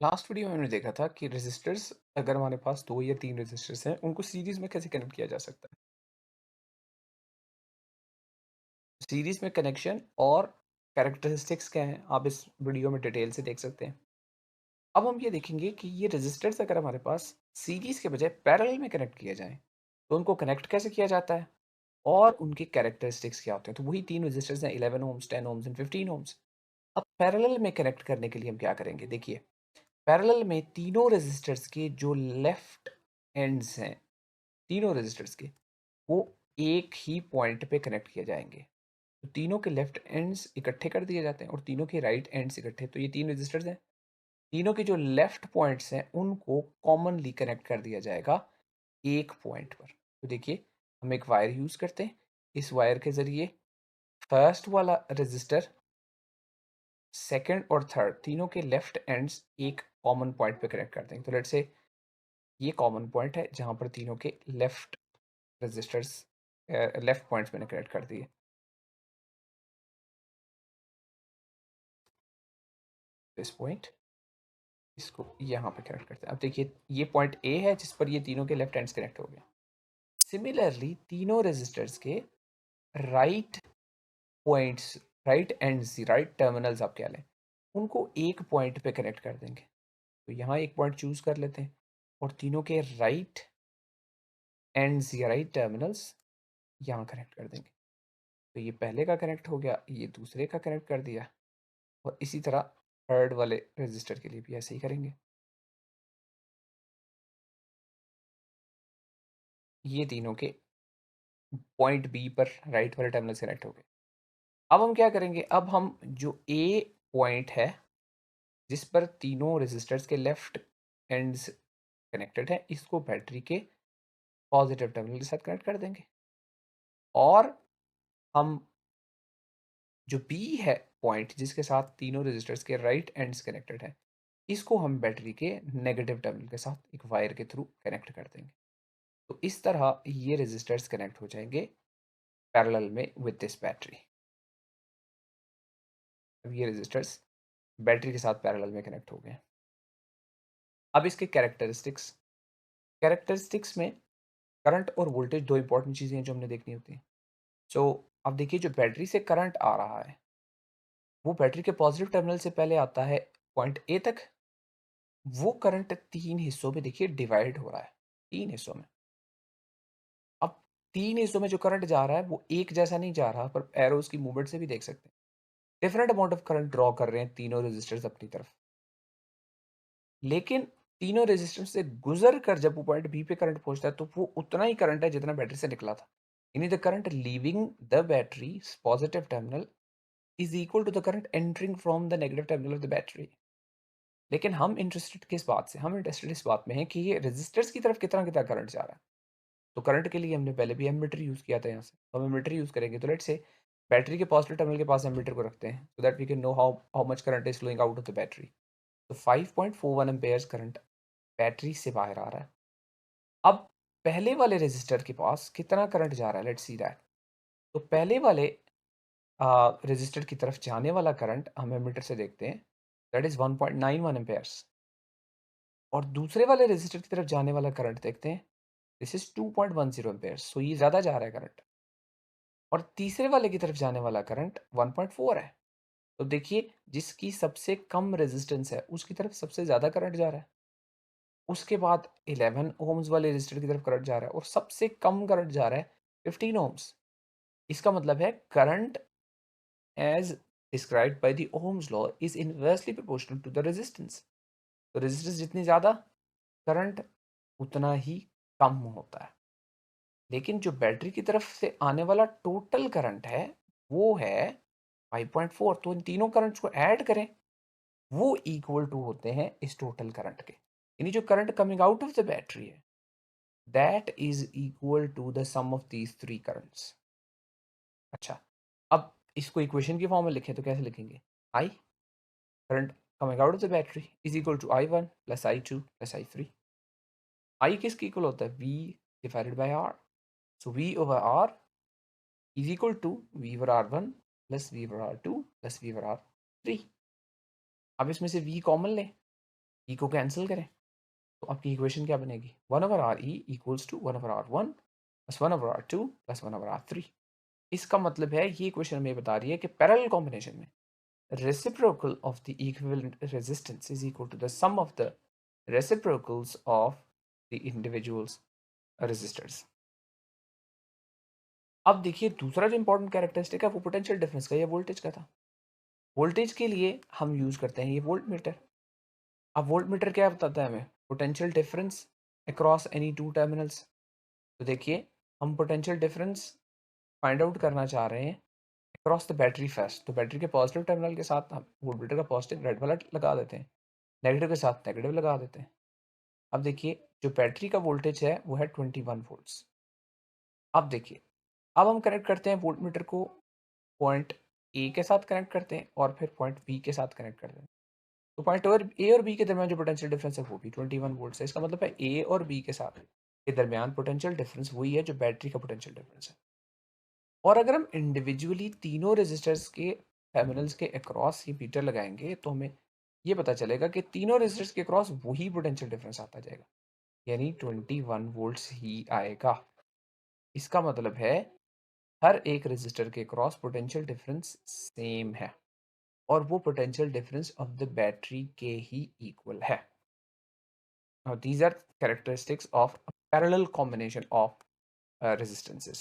Last video में हमने देखा था कि रेजिस्टर्स अगर हमारे पास 2 या 3 रेजिस्टर्स हैं, उनको सीरीज़ में कैसे कनेक्ट किया जा सकता है। सीरीज़ में कनेक्शन और कैरेक्टरिस्टिक्स क्या हैं, आप इस वीडियो में डिटेल से देख सकते हैं। अब हम ये देखेंगे कि ये रेजिस्टर्स अगर हमारे पास सीरीज़ के बजाय पैरेलल में कनेक्ट किए जाएँ, तो उनको कनेक्ट कैसे किया जाता है और उनके कैरेक्टरिस्टिक्स क्या होते हैं। तो वही 3 रेजिस्टर्स हैं 11 ओम्स, 10 ओम्स एंड 15 ओम्स। अब पैरेलल में कनेक्ट करने के लिए हम क्या करेंगे, देखिए पैरेलल में तीनों रेजिस्टर्स के जो लेफ्ट एंड्स हैं, तीनों रेजिस्टर्स के, वो एक ही पॉइंट पे कनेक्ट किए जाएँगे। तो तीनों के लेफ्ट एंड्स इकट्ठे कर दिए जाते हैं और तीनों के राइट एंड्स इकट्ठे, तो ये 3 रेजिस्टर्स हैं। तीनों के जो लेफ्ट पॉइंट्स हैं, उनको कॉमनली कनेक्ट कर दिया जाएगा एक पॉइंट पर। तो देखिए, हम एक वायर यूज़ करते हैं। इस वायर के ज़रिए फर्स्ट वाला रेजिस्टर, सेकंड और थर्ड तीनों के लेफ्ट एंड्स एक कॉमन पॉइंट पे कनेक्ट कर देंगे। तो लेट्स से ये कॉमन पॉइंट है जहाँ पर तीनों के लेफ्ट रजिस्टर्स लेफ्ट पॉइंट्स मैंने कनेक्ट कर दिए। दिस पॉइंट, इसको यहाँ पे कनेक्ट करते हैं। अब देखिए ये पॉइंट ए है जिस पर ये तीनों के लेफ्ट हैंड्स कनेक्ट हो गए। सिमिलरली तीनों रेजिस्टर्स के right points, right ends, right terminals आप कह लें, उनको एक पॉइंट पे कनेक्ट कर देंगे। तो यहाँ एक पॉइंट चूज कर लेते हैं और तीनों के राइट एंड्स या राइट टर्मिनल्स यहाँ कनेक्ट कर देंगे। तो ये पहले का कनेक्ट हो गया, ये दूसरे का कनेक्ट कर दिया और इसी तरह थर्ड वाले रजिस्टर के लिए भी ऐसे ही करेंगे। ये तीनों के पॉइंट बी पर राइट वाले टर्मिनल से कनेक्ट हो गए। अब हम क्या करेंगे, अब हम जो ए पॉइंट है जिस पर तीनों रेजिस्टर्स के लेफ्ट एंड्स कनेक्टेड है, इसको बैटरी के पॉजिटिव टर्मिनल के साथ कनेक्ट कर देंगे। और हम जो बी है पॉइंट जिसके साथ तीनों रेजिस्टर्स के राइट एंड्स कनेक्टेड है, इसको हम बैटरी के नेगेटिव टर्मिनल के साथ एक वायर के थ्रू कनेक्ट कर देंगे। तो इस तरह ये रेजिस्टर्स कनेक्ट हो जाएंगे पैरेलल में विद दिस बैटरी। अब ये रेजिस्टर्स बैटरी के साथ पैरेलल में कनेक्ट हो गए। अब इसके कैरेक्टरिस्टिक्स, कैरेक्टरिस्टिक्स में करंट और वोल्टेज दो इंपॉर्टेंट चीज़ें हैं जो हमने देखनी होती हैं। सो अब देखिए जो बैटरी से करंट आ रहा है, वो बैटरी के पॉजिटिव टर्मिनल से पहले आता है पॉइंट ए तक। वो करंट तीन हिस्सों में देखिए डिवाइड हो रहा है, तीन हिस्सों में। अब तीन हिस्सों में जो करंट जा रहा है वो एक जैसा नहीं जा रहा, पर एरोज की मूवमेंट से भी देख सकते हैं different amount of current draw कर रहे हैं तीनों रेजिस्टर्स अपनी तरफ। लेकिन तीनों रेजिस्टेंस से गुजर कर जब वो पॉइंट बी पे करंट पहुंचता है, तो वो उतना ही करंट है जितना बैटरी से निकला था। यानी the current leaving the battery positive terminal is equal to the current entering from the negative terminal of the battery. लेकिन हम इंटरेस्टेड किस बात से, हम इंटरेस्टेड इस बात में है कि ये रेजिस्टर्स की तरफ कितना कितना करंट जा रहा है। तो करंट के लिए हमने पहले भी एमीटर यूज किया था यहाँ से, तो हम एमीटर यूज करेंगे। तो लेट्स से बैटरी के पॉजिटिव टर्मिनल के पास एमीटर को रखते हैं so that we can know how how much current is flowing out of the battery. तो 5.41 एम्पेयर्स करंट बैटरी से बाहर आ रहा है। अब पहले वाले रेजिस्टर के पास कितना करंट जा रहा है, लेट्स सी दैट। तो पहले वाले रेजिस्टर की तरफ जाने वाला करंट हम एमीटर से देखते हैं, दैट इज 1.91 एम्पेयर्स। और दूसरे वाले रेजिस्टर की तरफ जाने वाला करंट देखते हैं, दिस इज 2.10 एम्पेयर्स। सो ये ज़्यादा जा रहा है करंट। और तीसरे वाले की तरफ जाने वाला करंट 1.4 है। तो देखिए जिसकी सबसे कम रेजिस्टेंस है उसकी तरफ सबसे ज़्यादा करंट जा रहा है। उसके बाद 11 ओम्स वाले रेजिस्टर की तरफ करंट जा रहा है और सबसे कम करंट जा रहा है 15 ओम्स। इसका मतलब है current as described by the Ohm's law is inversely proportional to the resistance. तो रेजिस्टेंस जितनी ज़्यादा, करंट उतना ही कम होता है। लेकिन जो बैटरी की तरफ से आने वाला टोटल करंट है वो है 5.4। तो इन तीनों करंट्स को ऐड करें, वो इक्वल टू होते हैं इस टोटल करंट के। यानी जो current coming out of the battery है, that is equal to the sum of these three currents. अच्छा, अब इसको इक्वेशन की फॉर्म में लिखें तो कैसे लिखेंगे, I current coming out of the battery is equal to I one plus I two plus I three. I किसके इक्वल होता है, V divided by R. So V over R is equal to V over R one plus V over R two plus V over R three. अब इसमें से we common लें, ई को cancel करें तो आपकी इक्वेशन क्या बनेगी, 1/RE equals to 1/R1 plus 1/R2 plus 1/R3। इसका मतलब है ये इक्वेशन हमें बता रही है कि पैरेलल कॉम्बिनेशन में reciprocal of the equivalent resistance is equal to the sum of the reciprocals of the individuals resistors। अब देखिए दूसरा जो इंपॉर्टेंट कैरेक्टरिस्टिक है वो पोटेंशियल डिफरेंस का या वोल्टेज का था। वोल्टेज के लिए हम यूज करते हैं ये वोल्ट मीटर। अब वोल्ट मीटर क्या बताता है हमें, potential difference across any two terminals. तो देखिए हम पोटेंशियल डिफरेंस फाइंड आउट करना चाह रहे हैं अक्रॉस द बैटरी फर्स्ट। तो बैटरी के पॉजिटिव टर्मिनल के साथ हम वोल्ट मीटर का पॉजिटिव रेड वाला लगा देते हैं, नेगेटिव के साथ नेगेटिव लगा देते हैं। अब देखिए जो बैटरी का वोल्टेज है वो है 21 वोल्ट्स। अब देखिए अब हम कनेक्ट करते हैं वोल्ट मीटर को पॉइंट ए के साथ कनेक्ट करते हैं और फिर पॉइंट बी के साथ कनेक्ट करते हैं। तो पॉइंट और ए और बी के दरमियान जो पोटेंशियल डिफरेंस है वो भी 21 वोल्ट है। इसका मतलब है ए और बी के साथ के दरमियान पोटेंशियल डिफरेंस वही है जो बैटरी का पोटेंशियल डिफरेंस है। और अगर हम इंडिविजुअली तीनों रेजिस्टर्स के टर्मिनल्स के अक्रॉस ही मीटर लगाएंगे तो हमें ये पता चलेगा कि तीनों रेजिस्टर्स के अक्रॉस वही पोटेंशियल डिफरेंस आता जाएगा, यानी 21 वोल्ट्स ही आएगा। इसका मतलब है हर एक रेजिस्टर के क्रॉस पोटेंशियल डिफरेंस सेम है और वो potential difference of the battery के ही इक्वल है। Now these are characteristics of a parallel combination of resistances.